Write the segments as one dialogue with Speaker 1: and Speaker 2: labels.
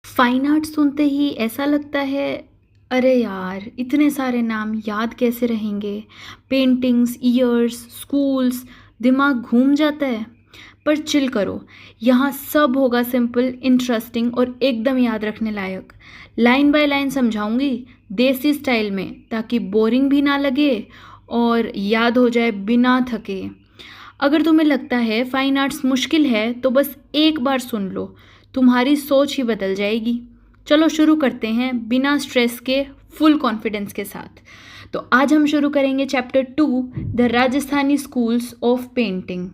Speaker 1: Fine art सुनते ही ऐसा लगता है, अरे यार इतने सारे नाम याद कैसे रहेंगे। पेंटिंग्स, ईयर्स, स्कूल्स, दिमाग घूम जाता है। पर चिल करो, यहाँ सब होगा सिंपल, इंटरेस्टिंग और एकदम याद रखने लायक। लाइन बाय लाइन समझाऊंगी, देसी स्टाइल में, ताकि बोरिंग भी ना लगे और याद हो जाए बिना थके। अगर तुम्हें लगता है फाइन आर्ट्स मुश्किल है तो बस एक बार सुन लो, तुम्हारी सोच ही बदल जाएगी। चलो शुरू करते हैं बिना स्ट्रेस के, फुल कॉन्फिडेंस के साथ। तो आज हम शुरू करेंगे chapter 2, the Rajasthani schools of painting.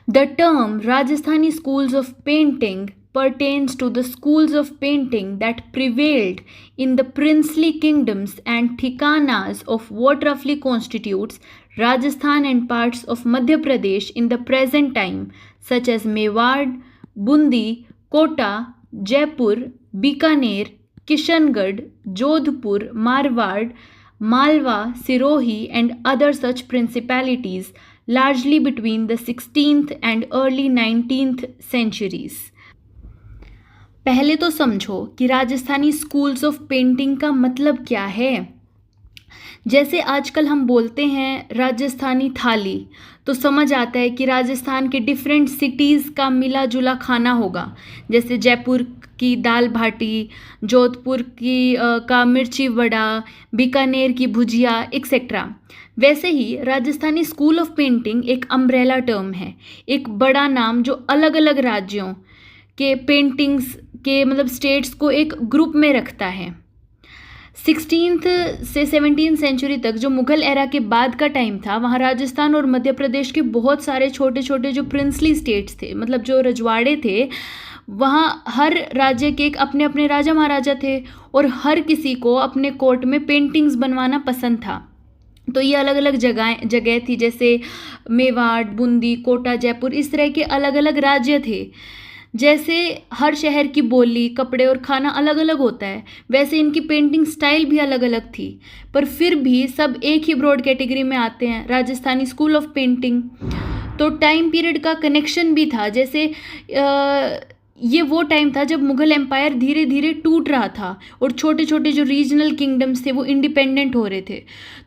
Speaker 1: The term Rajasthani schools of painting pertains to the schools of painting that prevailed in the princely kingdoms and thikanas of what roughly constitutes Rajasthan and parts of Madhya Pradesh in the present time, such as Mewar, Bundi, Kota, Jaipur, Bikaner, Kishangarh, Jodhpur, Marwar, Malwa, Sirohi, and other such principalities, largely between the 16th and early 19th centuries. पहले तो समझो कि Rajasthani schools of painting का मतलब क्या है। जैसे आजकल हम बोलते हैं राजस्थानी थाली, तो समझ आता है कि राजस्थान के डिफरेंट सिटीज़ का मिला जुला खाना होगा। जैसे जयपुर की दाल बाटी, जोधपुर की का मिर्ची वड़ा, बीकानेर की भुजिया, एक्सेट्रा। वैसे ही राजस्थानी स्कूल ऑफ पेंटिंग एक अम्ब्रेला टर्म है, एक बड़ा नाम जो अलग अलग राज्यों के पेंटिंग्स के मतलब स्टेट्स को एक ग्रुप में रखता है। 16th से 17th सेंचुरी तक जो मुगल एरा के बाद का टाइम था, वहाँ राजस्थान और मध्य प्रदेश के बहुत सारे छोटे छोटे जो प्रिंसली स्टेट्स थे, मतलब जो रजवाड़े थे, वहाँ हर राज्य के एक अपने अपने राजा महाराजा थे और हर किसी को अपने कोर्ट में पेंटिंग्स बनवाना पसंद था। तो ये अलग अलग जगह थी, जैसे मेवाड़, बूंदी, कोटा, जयपुर, इस तरह के अलग अलग राज्य थे। जैसे हर शहर की बोली, कपड़े और खाना अलग अलग होता है, वैसे इनकी पेंटिंग स्टाइल भी अलग अलग थी, पर फिर भी सब एक ही ब्रॉड कैटेगरी में आते हैं, राजस्थानी स्कूल ऑफ पेंटिंग। तो टाइम पीरियड का कनेक्शन भी था, जैसे ये वो टाइम था जब मुगल एम्पायर धीरे धीरे टूट रहा था और छोटे छोटे जो रीजनल किंगडम्स थे वो इंडिपेंडेंट हो रहे थे।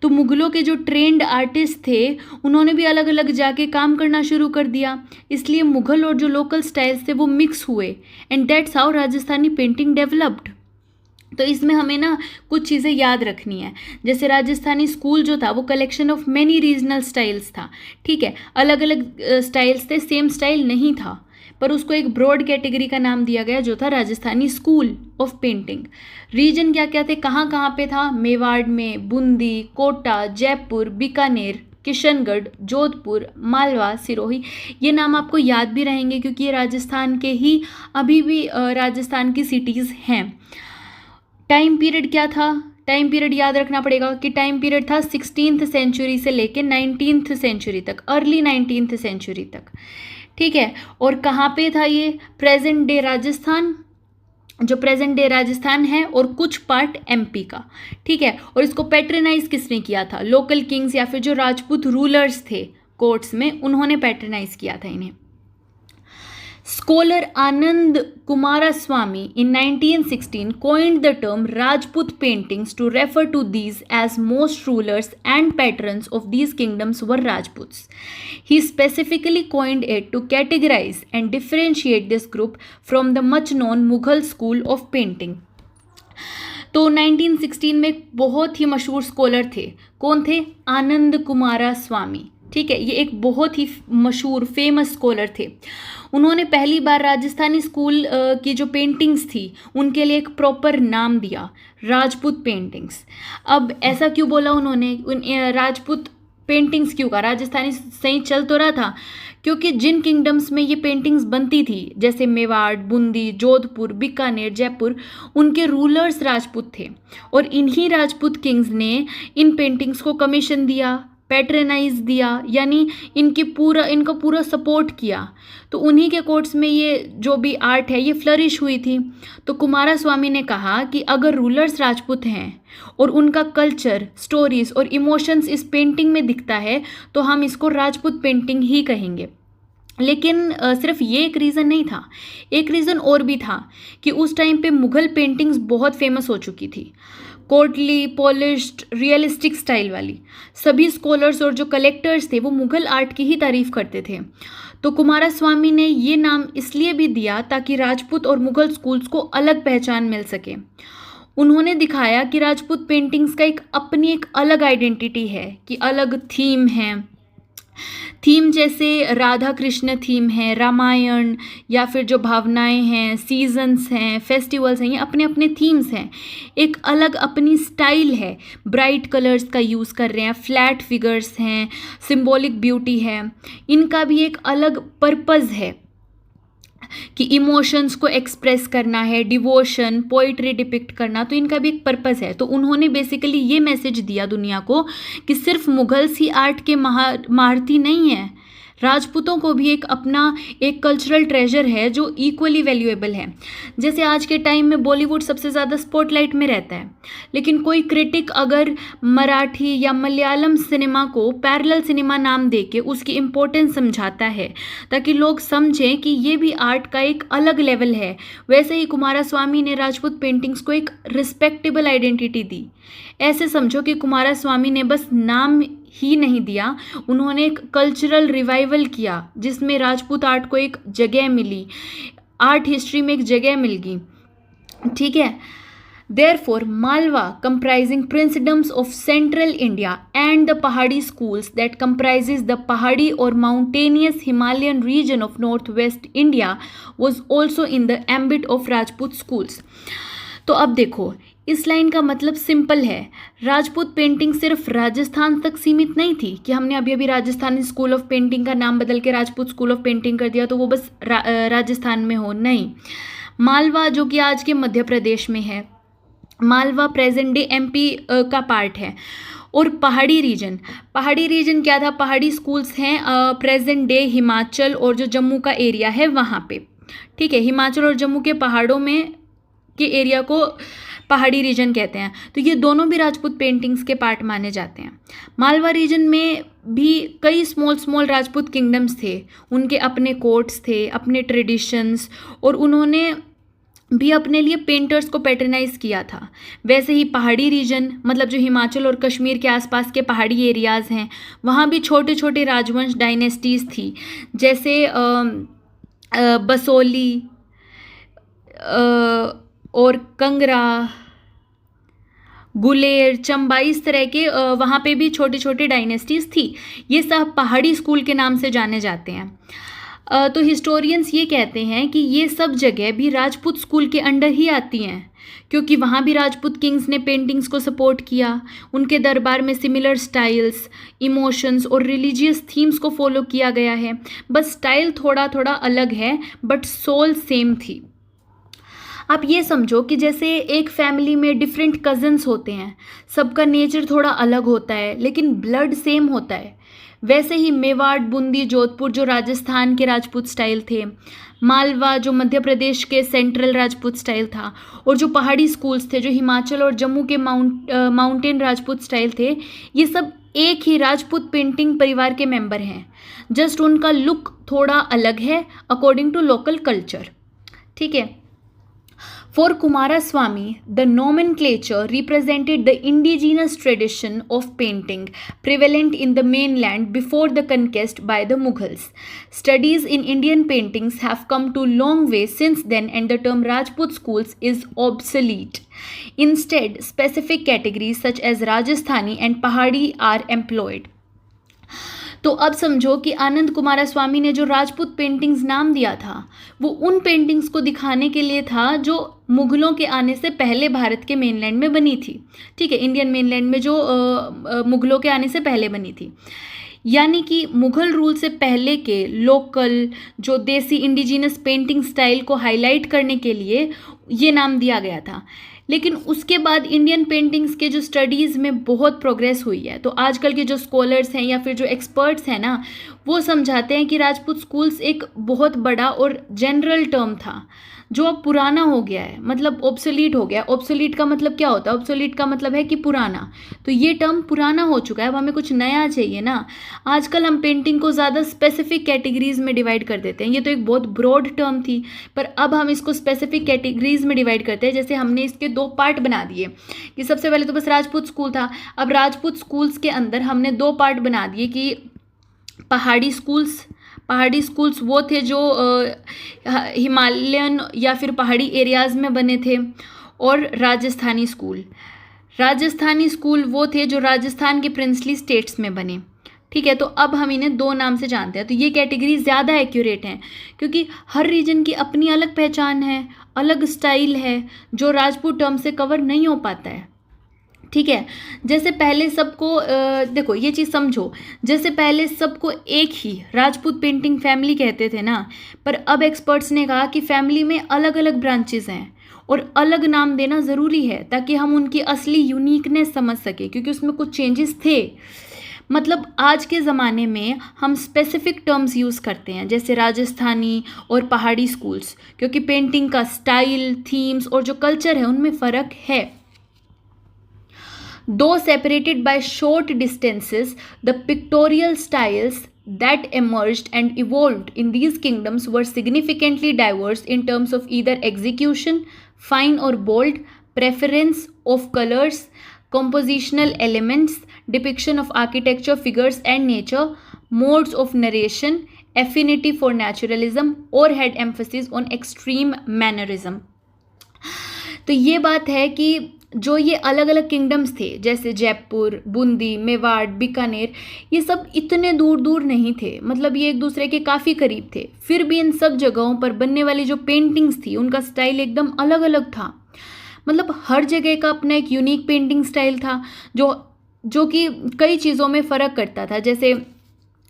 Speaker 1: तो मुगलों के जो ट्रेंड आर्टिस्ट थे उन्होंने भी अलग अलग जाके काम करना शुरू कर दिया, इसलिए मुगल और जो लोकल स्टाइल्स थे वो मिक्स हुए, and that's how Rajasthani painting developed. तो इसमें हमें ना कुछ चीज़ें याद रखनी है। जैसे राजस्थानी स्कूल जो था वो collection of many regional styles था, ठीक है, अलग अलग स्टाइल्स थे, सेम स्टाइल नहीं था, पर उसको एक ब्रॉड कैटेगरी का नाम दिया गया जो था Rajasthani school of painting. Reason क्या क्या थे, कहाँ कहाँ पे था, मेवाड़ में, बूंदी, कोटा, जयपुर, बीकानेर, किशनगढ़, जोधपुर, मालवा, सिरोही। ये नाम आपको याद भी रहेंगे क्योंकि ये राजस्थान के ही अभी भी राजस्थान की सिटीज़ हैं। टाइम पीरियड क्या था, टाइम पीरियड याद रखना पड़ेगा कि टाइम पीरियड था 16th सेंचुरी से लेके 19th सेंचुरी तक, अर्ली 19th सेंचुरी तक, ठीक है। और कहाँ पे था ये, प्रेजेंट डे राजस्थान, जो प्रेजेंट डे राजस्थान है और कुछ पार्ट एमपी का, ठीक है। और इसको पैट्रनाइज किसने किया था, लोकल किंग्स या फिर जो राजपूत रूलर्स थे कोर्ट्स में, उन्होंने पैट्रनाइज किया था इन्हें। Scholar Anand Kumaraswamy in 1916 coined the term Rajput paintings to refer to these, as most rulers and patrons of these kingdoms were Rajputs. He specifically coined it to categorize and differentiate this group from the much known Mughal school of painting. तो 1916 में एक बहुत ही मशहूर scholar थे, कौन थे, आनंद कुमारा स्वामी, ठीक है। ये एक बहुत ही मशहूर फेमस स्कॉलर थे। उन्होंने पहली बार राजस्थानी स्कूल की जो पेंटिंग्स थी उनके लिए एक प्रॉपर नाम दिया, राजपूत पेंटिंग्स। अब ऐसा क्यों बोला उन्होंने, राजपूत पेंटिंग्स क्यों कहा, राजस्थानी सही चल तो रहा था, क्योंकि जिन किंगडम्स में ये पेंटिंग्स बनती थी, जैसे मेवाड़, बूंदी, जोधपुर, बीकानेर, जयपुर, उनके रूलर्स राजपूत थे और इन्हीं राजपूत किंग्स ने इन पेंटिंग्स को कमीशन दिया, पैट्रनाइज दिया, यानी इनका पूरा सपोर्ट किया। तो उन्हीं के कोर्ट्स में ये जो भी आर्ट है ये फ्लरिश हुई थी। तो कुमारा स्वामी ने कहा कि अगर रूलर्स राजपूत हैं और उनका कल्चर, स्टोरीज और इमोशंस इस पेंटिंग में दिखता है तो हम इसको राजपूत पेंटिंग ही कहेंगे। लेकिन सिर्फ ये एक रीज़न नहीं था, एक रीज़न और भी था कि उस टाइम पे मुग़ल पेंटिंग्स बहुत फेमस हो चुकी थी, कोर्टली पॉलिश्ड रियलिस्टिक स्टाइल वाली। सभी स्कॉलर्स और जो कलेक्टर्स थे वो मुग़ल आर्ट की ही तारीफ़ करते थे। तो कुमारास्वामी ने ये नाम इसलिए भी दिया ताकि राजपूत और मुग़ल स्कूल्स को अलग पहचान मिल सके। उन्होंने दिखाया कि राजपूत पेंटिंग्स का एक अपनी एक अलग आइडेंटिटी है, कि अलग थीम है। थीम जैसे राधा कृष्ण थीम है, रामायण, या फिर जो भावनाएं हैं, सीजन्स हैं, फेस्टिवल्स हैं, ये अपने अपने थीम्स हैं। एक अलग अपनी स्टाइल है, ब्राइट कलर्स का यूज़ कर रहे हैं, फ्लैट फिगर्स हैं, सिंबॉलिक ब्यूटी है। इनका भी एक अलग पर्पज़ है कि इमोशंस को एक्सप्रेस करना है, डिवोशन, पोइट्री डिपिक्ट करना, तो इनका भी एक पर्पस है। तो उन्होंने बेसिकली ये मैसेज दिया दुनिया को कि सिर्फ मुगल्स ही आर्ट के महारथी नहीं हैं, राजपूतों को भी एक अपना एक कल्चरल ट्रेजर है जो इक्वली वैल्यूएबल है। जैसे आज के टाइम में बॉलीवुड सबसे ज़्यादा स्पॉटलाइट में रहता है, लेकिन कोई क्रिटिक अगर मराठी या मलयालम सिनेमा को पैरेलल सिनेमा नाम देके उसकी इम्पोर्टेंस समझाता है ताकि लोग समझें कि ये भी आर्ट का एक अलग लेवल है, वैसे ही कुमारास्वामी ने राजपूत पेंटिंग्स को एक रिस्पेक्टेबल आइडेंटिटी दी। ऐसे समझो कि कुमारास्वामी ने बस नाम ही नहीं दिया, उन्होंने एक कल्चरल रिवाइवल किया जिसमें राजपूत आर्ट को एक जगह मिली, आर्ट हिस्ट्री में एक जगह मिल गई। ठीक है। Therefore, Malwa, comprising princedoms of central India and the Pahadi schools that comprises the Pahadi or mountainous Himalayan region of northwest India, was also in the ambit of Rajput schools. तो अब देखो, इस लाइन का मतलब simple है, Rajput painting सिर्फ राजस्थान तक सीमित नहीं थी कि हमने अभी अभी राजस्थानी स्कूल ऑफ पेंटिंग का नाम बदल के राजपूत स्कूल ऑफ पेंटिंग कर दिया तो वो बस राजस्थान में हो, नहीं। मालवा जो कि आज के मध्य प्रदेश में है, मालवा प्रेजेंट डे एमपी का पार्ट है। और पहाड़ी रीजन क्या था, पहाड़ी स्कूल्स हैं प्रेजेंट डे हिमाचल और जो जम्मू का एरिया है वहाँ पे। ठीक है, हिमाचल और जम्मू के पहाड़ों में के एरिया को पहाड़ी रीजन कहते हैं। तो ये दोनों भी राजपूत पेंटिंग्स के पार्ट माने जाते हैं। मालवा रीजन में भी कई स्मॉल राजपूत किंगडम्स थे, उनके अपने कोर्ट्स थे, अपने ट्रेडिशंस, और उन्होंने भी अपने लिए पेंटर्स को पैटर्नाइज किया था। वैसे ही पहाड़ी रीजन मतलब जो हिमाचल और कश्मीर के आसपास के पहाड़ी एरियाज़ हैं वहाँ भी छोटे छोटे राजवंश डायनेस्टीज़ थी, जैसे बसोली और कंगरा, गुलेर, चंबा, इस तरह के वहाँ पे भी छोटे छोटे डायनेस्टीज़ थी। ये सब पहाड़ी स्कूल के नाम से जाने जाते हैं। तो हिस्टोरियंस ये कहते हैं कि ये सब जगह भी राजपूत स्कूल के अंडर ही आती हैं, क्योंकि वहाँ भी राजपूत किंग्स ने पेंटिंग्स को सपोर्ट किया, उनके दरबार में सिमिलर स्टाइल्स, इमोशंस और रिलीजियस थीम्स को फॉलो किया गया है। बस स्टाइल थोड़ा थोड़ा अलग है बट सोल सेम थी। आप ये समझो कि जैसे एक फैमिली में डिफरेंट कज़न्स होते हैं, सबका नेचर थोड़ा अलग होता है लेकिन ब्लड सेम होता है, वैसे ही मेवाड़, बूंदी, जोधपुर जो राजस्थान के राजपूत स्टाइल थे, मालवा जो मध्य प्रदेश के सेंट्रल राजपूत स्टाइल था, और जो पहाड़ी स्कूल्स थे जो हिमाचल और जम्मू के माउंटेन राजपूत स्टाइल थे, ये सब एक ही राजपूत पेंटिंग परिवार के मेंबर हैं, जस्ट उनका लुक थोड़ा अलग है अकॉर्डिंग टू लोकल कल्चर। ठीक है। For Kumaraswamy, the nomenclature represented the indigenous tradition of painting prevalent in the mainland before the conquest by the Mughals. Studies in Indian paintings have come to long way since then and the term Rajput schools is obsolete. Instead, specific categories such as Rajasthani and Pahadi are employed. तो अब समझो कि आनंद कुमारास्वामी ने जो Rajput paintings नाम दिया था वो उन पेंटिंग्स को दिखाने के लिए था जो मुग़लों के आने से पहले भारत के मेनलैंड में बनी थी। ठीक है, इंडियन मेनलैंड में जो मुग़लों के आने से पहले बनी थी, यानी कि मुग़ल रूल से पहले के लोकल जो देसी इंडिजिनस पेंटिंग स्टाइल को हाईलाइट करने के लिए ये नाम दिया गया था। लेकिन उसके बाद इंडियन पेंटिंग्स के जो स्टडीज़ में बहुत प्रोग्रेस हुई है। तो आजकल के जो स्कॉलर्स हैं या फिर जो एक्सपर्ट्स हैं ना, वो समझाते हैं कि राजपूत स्कूल्स एक बहुत बड़ा और जनरल टर्म था जो अब पुराना हो गया है, मतलब ऑब्सोलीट हो गया है। ऑब्सोलीट का मतलब क्या होता है? ऑब्सोलीट का मतलब है कि पुराना। तो ये टर्म पुराना हो चुका है, अब हमें कुछ नया चाहिए ना। आजकल हम पेंटिंग को ज़्यादा स्पेसिफिक कैटेगरीज में डिवाइड कर देते हैं। ये तो एक बहुत ब्रॉड टर्म थी, पर अब हम इसको स्पेसिफिक कैटेगरीज में डिवाइड करते हैं। जैसे हमने इसके 2 पार्ट बना दिए कि सबसे पहले तो बस राजपूत स्कूल था, अब राजपूत स्कूल्स के अंदर हमने 2 पार्ट बना दिए कि पहाड़ी स्कूल्स वो थे जो हिमालयन या फिर पहाड़ी एरियाज़ में बने थे, और राजस्थानी स्कूल वो थे जो राजस्थान के प्रिंसली स्टेट्स में बने। ठीक है, तो अब हम इन्हें 2 नाम से जानते हैं। तो ये कैटेगरी ज़्यादा एक्यूरेट हैं क्योंकि हर रीजन की अपनी अलग पहचान है, अलग स्टाइल है, जो राजपूत टर्म से कवर नहीं हो पाता है। ठीक है, जैसे पहले सबको देखो ये चीज़ समझो, जैसे पहले सबको एक ही राजपूत पेंटिंग फैमिली कहते थे ना, पर अब एक्सपर्ट्स ने कहा कि फैमिली में अलग अलग ब्रांचेस हैं और अलग नाम देना ज़रूरी है ताकि हम उनकी असली यूनिकनेस समझ सकें, क्योंकि उसमें कुछ चेंजेस थे। मतलब आज के ज़माने में हम स्पेसिफिक टर्म्स यूज़ करते हैं जैसे राजस्थानी और पहाड़ी स्कूल्स, क्योंकि पेंटिंग का स्टाइल, थीम्स और जो कल्चर है उनमें फ़र्क है। Though separated by short distances, the pictorial styles that emerged and evolved in these kingdoms were significantly diverse in terms of either execution, fine or bold, preference of colors, compositional elements, depiction of architecture, figures and nature, modes of narration, affinity for naturalism, or had emphasis on extreme mannerism. तो ये बात है कि जो ये अलग अलग kingdoms थे जैसे जयपुर, बूंदी, मेवाड़, बीकानेर, ये सब इतने दूर दूर नहीं थे, मतलब ये एक दूसरे के काफ़ी करीब थे। फिर भी इन सब जगहों पर बनने वाली जो पेंटिंग्स थी उनका स्टाइल एकदम अलग अलग था। मतलब हर जगह का अपना एक यूनिक पेंटिंग स्टाइल था जो कि कई चीज़ों में फ़र्क करता था। जैसे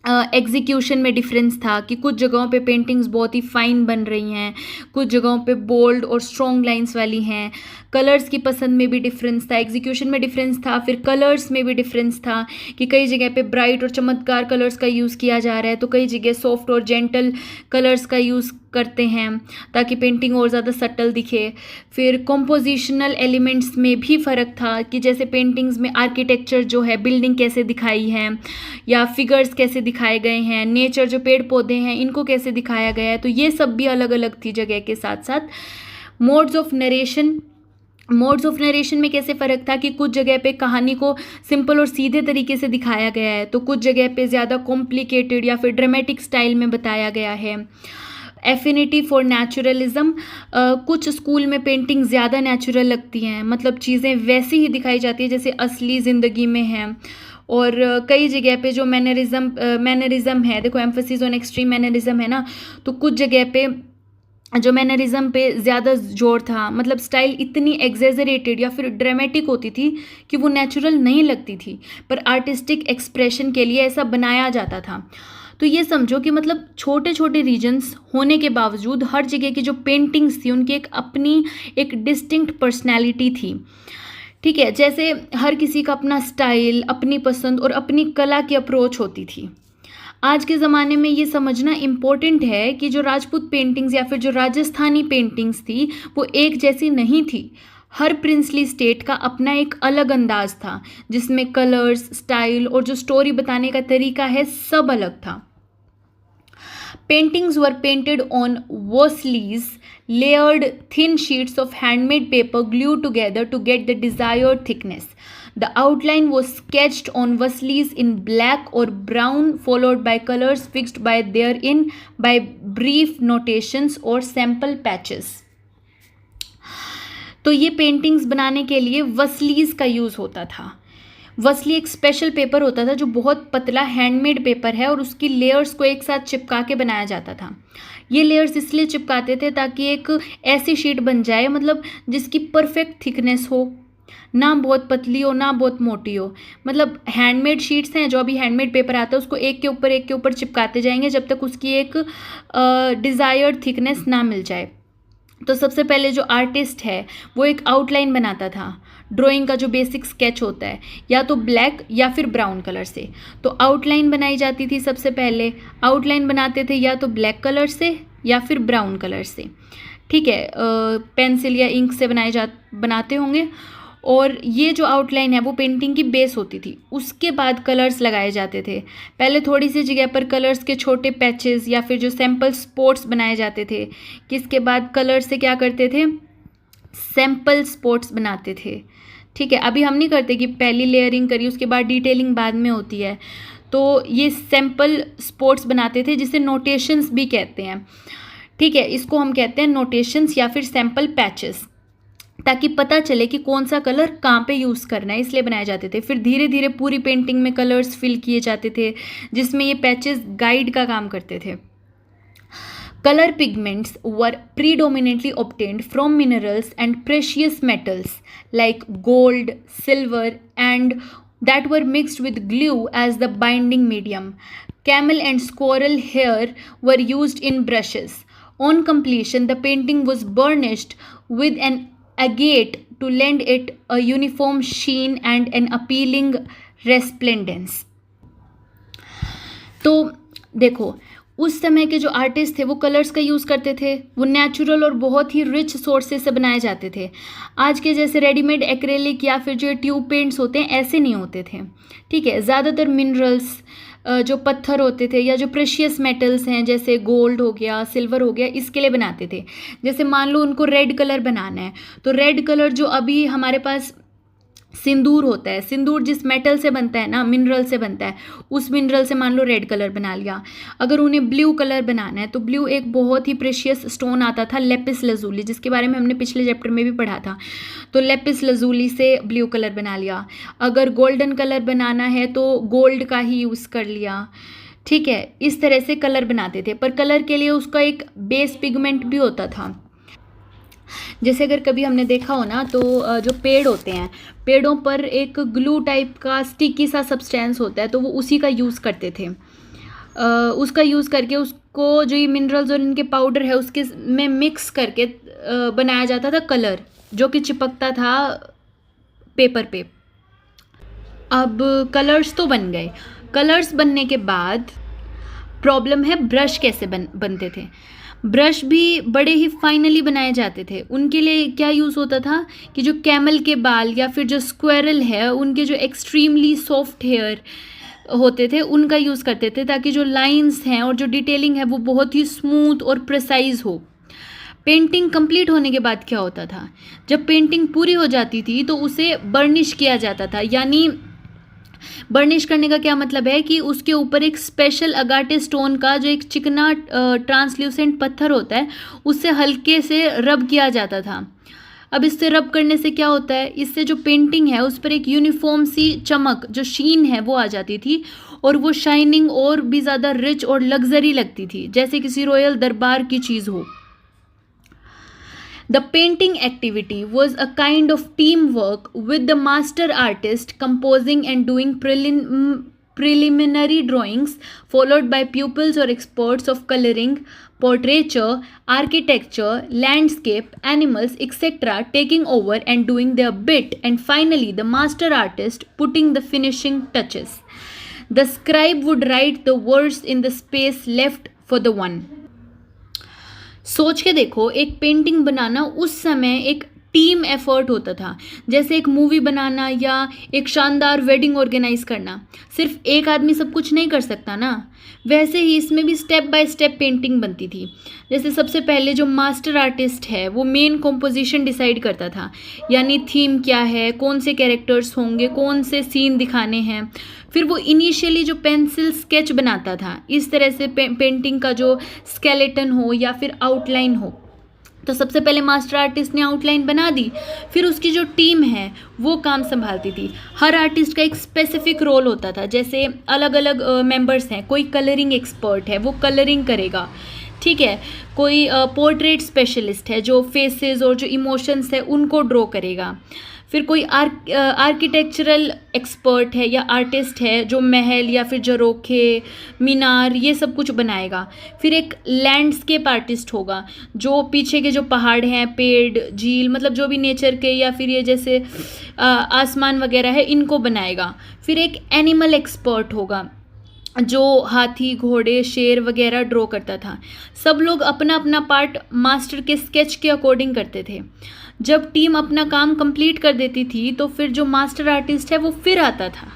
Speaker 1: एग्जीक्यूशन में डिफरेंस था कि कुछ जगहों पे पेंटिंग्स बहुत ही फाइन बन रही हैं, कुछ जगहों पे बोल्ड और स्ट्रॉन्ग लाइंस वाली हैं। कलर्स की पसंद में भी डिफरेंस था, एग्जीक्यूशन में डिफरेंस था, फिर कलर्स में भी डिफरेंस था कि कई जगह पे ब्राइट और चमत्कार कलर्स का यूज़ किया जा रहा है, तो कई जगह सॉफ्ट और जेंटल कलर्स का यूज़ करते हैं ताकि पेंटिंग और ज़्यादा सटल दिखे। फिर कॉम्पोजिशनल एलिमेंट्स में भी फ़र्क था कि जैसे पेंटिंग्स में आर्किटेक्चर जो है, बिल्डिंग कैसे दिखाई है या फिगर्स कैसे दिखाए गए हैं, नेचर जो पेड़ पौधे हैं इनको कैसे दिखाया गया है, तो ये सब भी अलग अलग थी जगह के साथ साथ। मोड्स ऑफ नरेशन में कैसे फ़र्क था कि कुछ जगह पे कहानी को सिंपल और सीधे तरीके से दिखाया गया है, तो कुछ जगह पे ज़्यादा कॉम्प्लिकेटेड या फिर ड्रामेटिक स्टाइल में बताया गया है। एफिनिटी फॉर नेचुरलिज्म, कुछ स्कूल में पेंटिंग ज़्यादा नेचुरल लगती हैं, मतलब चीज़ें वैसी ही दिखाई जाती है जैसे असली ज़िंदगी में हैं। और कई जगह पे जो मैनरिज्म है, देखो एम्फेसिस ऑन एक्सट्रीम मैनरिज्म है ना, तो कुछ जगह पे जो मैनरिज्म पे ज़्यादा जोर था, मतलब स्टाइल इतनी एग्जेजरेटेड या फिर ड्रामेटिक होती थी कि वो नेचुरल नहीं लगती थी, पर आर्टिस्टिक एक्सप्रेशन के लिए ऐसा बनाया जाता था। तो ये समझो कि मतलब छोटे छोटे रीजन्स होने के बावजूद हर जगह की जो पेंटिंग्स थी उनकी एक अपनी एक डिस्टिंक्ट पर्सनैलिटी थी। ठीक है, जैसे हर किसी का अपना स्टाइल, अपनी पसंद और अपनी कला की अप्रोच होती थी। आज के ज़माने में ये समझना इम्पोर्टेंट है कि जो राजपूत पेंटिंग्स या फिर जो राजस्थानी पेंटिंग्स थी वो एक जैसी नहीं थी। हर प्रिंसली स्टेट का अपना एक अलग अंदाज था जिसमें कलर्स, स्टाइल और जो स्टोरी बताने का तरीका है सब अलग था। Paintings were painted on wasleys, layered thin sheets of handmade paper glued together to get the desired thickness. The outline was sketched on wasleys in black or brown, followed by colors fixed by therein by brief notations or sample patches. तो ये paintings बनाने के लिए वसलीज का use होता था। वसली एक special paper होता था जो बहुत पतला हैंडमेड पेपर है और उसकी लेयर्स को एक साथ चिपका के बनाया जाता था। ये लेयर्स इसलिए चिपकाते थे ताकि एक ऐसी शीट बन जाए मतलब जिसकी परफेक्ट थिकनेस हो, ना बहुत पतली हो ना बहुत मोटी हो। मतलब हैंडमेड शीट्स हैं, जो अभी हैंडमेड पेपर आता है उसको एक के ऊपर चिपकाते जाएंगे जब तक उसकी एक डिज़ायर्ड थिकनेस ना मिल जाए। तो सबसे पहले जो आर्टिस्ट है वो एक आउटलाइन बनाता था, ड्राइंग का जो बेसिक स्केच होता है, या तो ब्लैक या फिर ब्राउन कलर से। तो आउटलाइन बनाई जाती थी सबसे पहले, आउटलाइन बनाते थे या तो ब्लैक कलर से या फिर ब्राउन कलर से, ठीक है, पेंसिल या इंक से बनाते होंगे। और ये जो आउटलाइन है वो पेंटिंग की बेस होती थी। उसके बाद कलर्स लगाए जाते थे। पहले थोड़ी सी जगह पर कलर्स के छोटे पैचेस या फिर जो सैम्पल स्पॉट्स बनाए जाते थे, किसके बाद कलर से क्या करते थे, सैम्पल स्पॉट्स बनाते थे, ठीक है। अभी हम नहीं करते कि पहली लेयरिंग करी उसके बाद डिटेलिंग बाद में होती है। तो ये सैम्पल स्पॉट्स बनाते थे जिसे नोटेशंस भी कहते हैं, ठीक है। इसको हम कहते हैं नोटेशंस या फिर सैम्पल पैचेस, ताकि पता चले कि कौन सा कलर कहाँ पे यूज़ करना है, इसलिए बनाए जाते थे। फिर धीरे धीरे पूरी पेंटिंग में कलर्स फिल किए जाते थे, जिसमें ये पैचेस गाइड का काम करते थे। Color pigments were predominantly obtained from minerals and precious metals like gold, silver, and that were mixed with glue as the binding medium. Camel and squirrel hair were used in brushes. On completion, the painting was burnished with an agate to lend it a uniform sheen and an appealing resplendence. तो देखो, उस समय के जो artist थे वो colours का use करते थे, वो नेचुरल और बहुत ही रिच सोर्सेज से बनाए जाते थे। आज के जैसे रेडीमेड एक्रेलिक या फिर जो ट्यूब पेंट्स होते हैं ऐसे नहीं होते थे, ठीक है। ज़्यादातर मिनरल्स, जो पत्थर होते थे या जो प्रेशियस मेटल्स हैं जैसे गोल्ड हो गया, सिल्वर हो गया, इसके लिए बनाते थे। जैसे मान लो उनको रेड कलर बनाना है, तो रेड कलर जो अभी हमारे पास सिंदूर होता है, सिंदूर जिस मेटल से बनता है ना, मिनरल से बनता है, उस मिनरल से मान लो रेड कलर बना लिया। अगर उन्हें ब्लू कलर बनाना है तो ब्लू एक बहुत ही प्रेशियस स्टोन आता था, लेपिस लजूली, जिसके बारे में हमने पिछले चैप्टर में भी पढ़ा था। तो लेपिस लजूली से ब्लू कलर बना लिया। अगर गोल्डन कलर बनाना है तो गोल्ड का ही यूज़ कर लिया, ठीक है। इस तरह से कलर बनाते थे, पर कलर के लिए उसका एक बेस पिगमेंट भी होता था। जैसे अगर कभी हमने देखा हो ना, तो जो पेड़ होते हैं, पेड़ों पर एक ग्लू टाइप का स्टिकी सा सब्सटेंस होता है, तो वो उसी का यूज़ करते थे। उसका यूज़ करके उसको जो ये मिनरल्स और इनके पाउडर है उसके में मिक्स करके बनाया जाता था कलर, जो कि चिपकता था पेपर पे। अब कलर्स तो बन गए, कलर्स बनने के बाद प्रॉब्लम है ब्रश कैसे बनते थे। ब्रश भी बड़े ही फाइनली बनाए जाते थे। उनके लिए क्या यूज़ होता था कि जो कैमल के बाल या फिर जो स्क्वेरल है उनके जो एक्सट्रीमली सॉफ्ट हेयर होते थे उनका यूज़ करते थे, ताकि जो लाइंस हैं और जो डिटेलिंग है वो बहुत ही स्मूथ और प्रिसाइज हो। पेंटिंग कंप्लीट होने के बाद क्या होता था, जब पेंटिंग पूरी हो जाती थी तो उसे बर्निश किया जाता था। यानी बर्निश करने का क्या मतलब है कि उसके ऊपर एक स्पेशल अगाटे स्टोन का जो एक चिकना ट्रांसल्यूसेंट पत्थर होता है उससे हल्के से रब किया जाता था। अब इससे रब करने से क्या होता है, इससे जो पेंटिंग है उस पर एक यूनिफॉर्म सी चमक, जो शीन है वो आ जाती थी, और वो शाइनिंग और भी ज़्यादा रिच और लग्जरी लगती थी, जैसे किसी रॉयल दरबार की चीज़ हो। The painting activity was a kind of teamwork with the master artist composing and doing preliminary drawings, followed by pupils or experts of coloring, portraiture, architecture, landscape, animals, etc. taking over and doing their bit, and finally the master artist putting the finishing touches. The scribe would write the words in the space left for the one. सोच के देखो, एक painting बनाना उस समय एक team effort होता था। जैसे एक मूवी बनाना या एक शानदार वेडिंग ऑर्गेनाइज करना, सिर्फ एक आदमी सब कुछ नहीं कर सकता ना, वैसे ही इसमें भी स्टेप बाय स्टेप पेंटिंग बनती थी। जैसे सबसे पहले जो मास्टर आर्टिस्ट है वो मेन कॉम्पोजिशन डिसाइड करता था, यानी थीम क्या है, कौन से कैरेक्टर्स होंगे, कौन से सीन दिखाने हैं। फिर वो इनिशियली जो पेंसिल स्केच बनाता था, इस तरह से पेंटिंग का जो स्केलेटन हो या फिर आउटलाइन हो। तो सबसे पहले मास्टर आर्टिस्ट ने आउटलाइन बना दी, फिर उसकी जो टीम है वो काम संभालती थी। हर आर्टिस्ट का एक स्पेसिफिक रोल होता था। जैसे अलग अलग मेंबर्स हैं, कोई कलरिंग एक्सपर्ट है वो कलरिंग करेगा, ठीक है। कोई पोर्ट्रेट स्पेशलिस्ट है जो फेसेस और जो इमोशंस है उनको ड्रॉ करेगा। फिर कोई आर्किटेक्चरल एक्सपर्ट है या आर्टिस्ट है जो महल या फिर झरोखे, मीनार, ये सब कुछ बनाएगा। फिर एक लैंडस्केप आर्टिस्ट होगा जो पीछे के जो पहाड़ हैं, पेड़, झील, मतलब जो भी नेचर के या फिर ये जैसे आसमान वगैरह है, इनको बनाएगा। फिर एक एनिमल एक्सपर्ट होगा जो हाथी, घोड़े, शेर वगैरह ड्रॉ करता था। सब लोग अपना अपना पार्ट मास्टर के स्केच के अकॉर्डिंग करते थे। जब टीम अपना काम कंप्लीट कर देती थी तो फिर जो मास्टर आर्टिस्ट है वो फिर आता था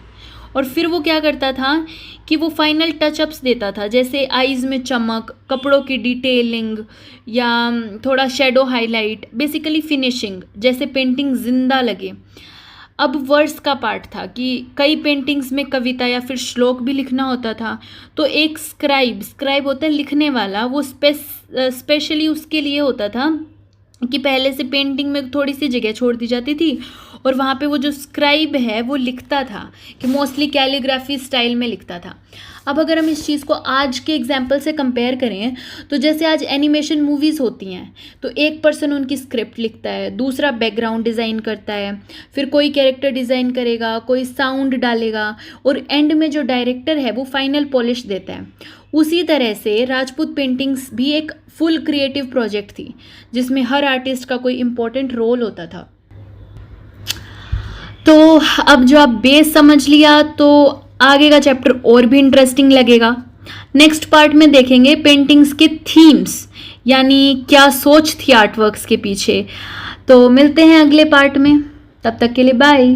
Speaker 1: और फिर वो क्या करता था कि वो फाइनल टचअप्स देता था, जैसे आईज में चमक, कपड़ों की डिटेलिंग या थोड़ा शेडो हाईलाइट, बेसिकली फिनिशिंग, जैसे पेंटिंग जिंदा लगे। अब वर्ड्स का पार्ट था कि कई पेंटिंग्स में कविता या फिर श्लोक भी लिखना होता था, तो एक स्क्राइब होता है लिखने वाला, वो स्पेशली उसके लिए होता था कि पहले से पेंटिंग में थोड़ी सी जगह छोड़ दी जाती थी और वहाँ पे वो जो स्क्राइब है वो लिखता था, कि मोस्टली कैलीग्राफी स्टाइल में लिखता था। अब अगर हम इस चीज़ को आज के एग्जाम्पल से कंपेयर करें तो जैसे आज एनिमेशन मूवीज़ होती हैं तो एक पर्सन उनकी स्क्रिप्ट लिखता है, दूसरा बैकग्राउंड डिज़ाइन करता है, फिर कोई कैरेक्टर डिज़ाइन करेगा, कोई साउंड डालेगा और एंड में जो डायरेक्टर है वो फाइनल पॉलिश देता है। उसी तरह से राजपूत पेंटिंग्स भी एक फुल क्रिएटिव प्रोजेक्ट थी जिसमें हर आर्टिस्ट का कोई इम्पोर्टेंट रोल होता था। तो अब जो आप बेस समझ लिया तो आगे का चैप्टर और भी इंटरेस्टिंग लगेगा। नेक्स्ट पार्ट में देखेंगे पेंटिंग्स के थीम्स, यानी क्या सोच थी आर्टवर्क्स के पीछे। तो मिलते हैं अगले पार्ट में, तब तक के लिए बाय।